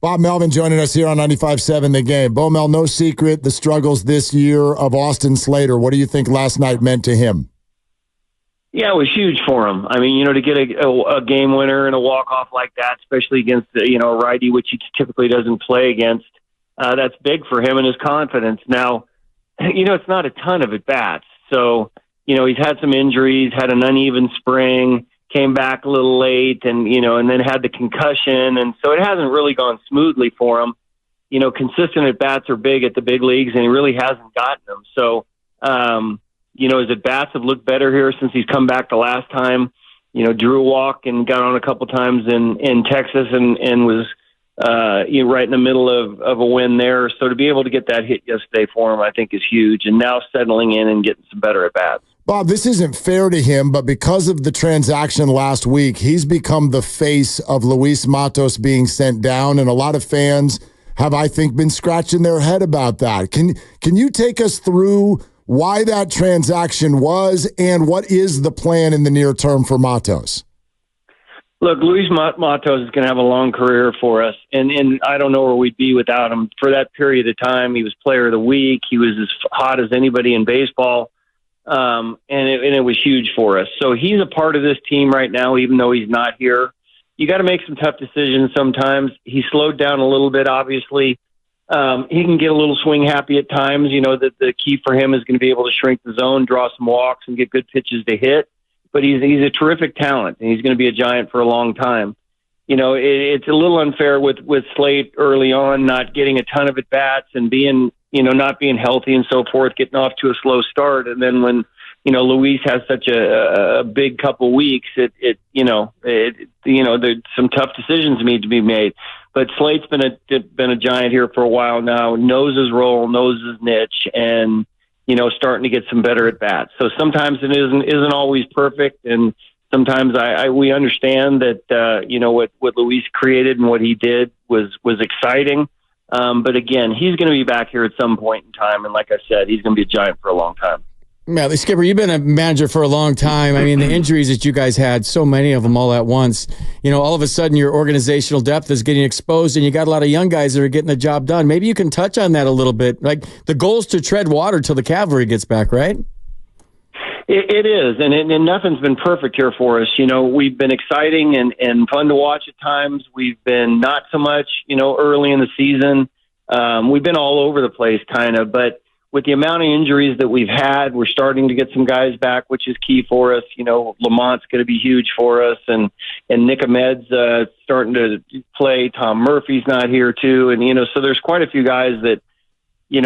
Bob Melvin joining us here on 95.7 The Game. Bo Mel, no secret, the struggles this year of Austin Slater. What do you think last night meant to him? Yeah, it was huge for him. I mean, to get a game winner and a walk-off like that, especially against, a righty, which he typically doesn't play against, that's big for him and his confidence. Now, it's not a ton of at-bats. So, he's had some injuries, had an uneven spring, came back a little late, and then had the concussion. And so it hasn't really gone smoothly for him. Consistent at-bats are big at the big leagues, and he really hasn't gotten them. So, his at-bats have looked better here since he's come back the last time. Drew a walk and got on a couple times in Texas and was right in the middle of a win there. So to be able to get that hit yesterday for him, I think is huge. And now settling in and getting some better at-bats. Bob, this isn't fair to him, but because of the transaction last week, he's become the face of Luis Matos being sent down, and a lot of fans have, I think, been scratching their head about that. Can you take us through why that transaction was and what is the plan in the near term for Matos? Look, Luis Matos is going to have a long career for us, and I don't know where we'd be without him. For that period of time, he was player of the week. He was as hot as anybody in baseball, and it was huge for us. So he's a part of this team right now, even though he's not here. You got to make some tough decisions sometimes. He slowed down a little bit, obviously. He can get a little swing happy at times. That the key for him is going to be able to shrink the zone, draw some walks, and get good pitches to hit. But he's a terrific talent, and he's going to be a giant for a long time. It's a little unfair with Slate early on, not getting a ton of at-bats and being, not being healthy and so forth, getting off to a slow start. And then when, Luis has such a big couple weeks, there's some tough decisions need to be made. But Slate's been a giant here for a while now, knows his role, knows his niche, and starting to get some better at bats. So sometimes it isn't always perfect, and sometimes we understand that what Luis created and what he did was exciting. But again, he's going to be back here at some point in time, and like I said, he's going to be a giant for a long time. Yeah, Skipper, you've been a manager for a long time. I mean, the injuries that you guys had, so many of them all at once, all of a sudden your organizational depth is getting exposed and you got a lot of young guys that are getting the job done. Maybe you can touch on that a little bit. Like, the goal is to tread water till the cavalry gets back, right? It is, and nothing's been perfect here for us. We've been exciting and fun to watch at times. We've been not so much, early in the season. We've been all over the place kind of, but with the amount of injuries that we've had, we're starting to get some guys back, which is key for us. Lamont's going to be huge for us, and Nick Ahmed's starting to play. Tom Murphy's not here too, and so there's quite a few guys that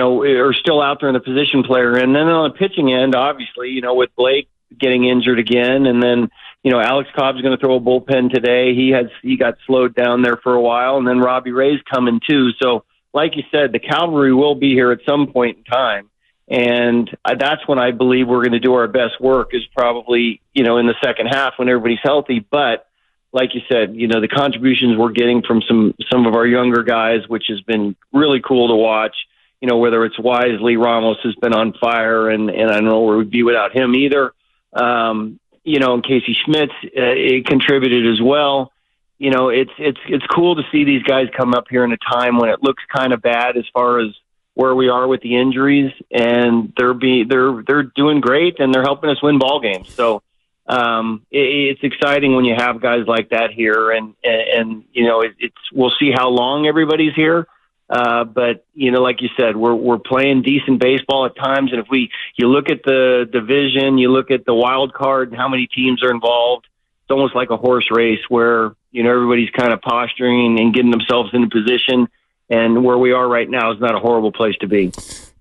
are still out there in the position player. And then on the pitching end, obviously, with Blake getting injured again, and then Alex Cobb's going to throw a bullpen today. He got slowed down there for a while, and then Robbie Ray's coming too. So, like you said, the cavalry will be here at some point in time, and that's when I believe we're going to do our best work, is probably in the second half when everybody's healthy. But like you said, the contributions we're getting from some of our younger guys, which has been really cool to watch. Whether it's Wisely, Ramos has been on fire, and I don't know where we'd be without him either. And Casey Schmitz contributed as well. It's cool to see these guys come up here in a time when it looks kind of bad as far as where we are with the injuries, and they're doing great, and they're helping us win ball games. So it's exciting when you have guys like that here, and we'll see how long everybody's here. But like you said, we're playing decent baseball at times, and you look at the division, you look at the wild card and how many teams are involved, it's almost like a horse race where everybody's kind of posturing and getting themselves into position. And where we are right now is not a horrible place to be.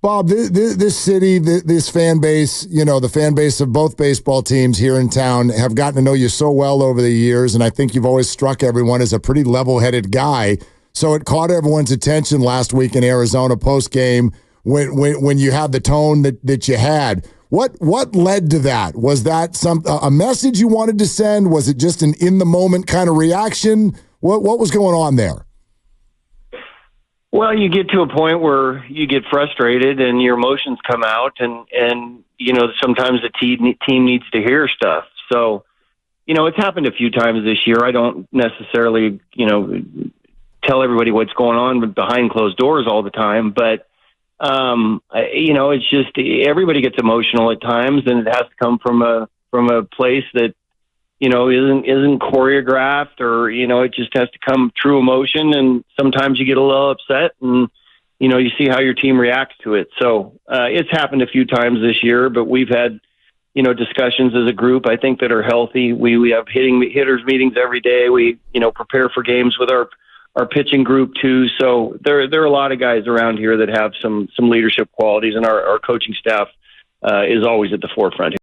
Bob, this city, this fan base, the fan base of both baseball teams here in town have gotten to know you so well over the years, and I think you've always struck everyone as a pretty level-headed guy. So it caught everyone's attention last week in Arizona post-game when you had the tone that you had. What led to that? Was that a message you wanted to send? Was it just an in-the-moment kind of reaction? What was going on there? Well, you get to a point where you get frustrated and your emotions come out, and sometimes the team needs to hear stuff. So, it's happened a few times this year. I don't necessarily, tell everybody what's going on behind closed doors all the time. But, it's just everybody gets emotional at times, and it has to come from a place that, isn't choreographed, or, it just has to come true emotion. And sometimes you get a little upset, and, you see how your team reacts to it. So it's happened a few times this year, but we've had, discussions as a group, I think, that are healthy. We have hitters meetings every day. We, prepare for games with our pitching group too. So there are a lot of guys around here that have some leadership qualities, and our coaching staff is always at the forefront.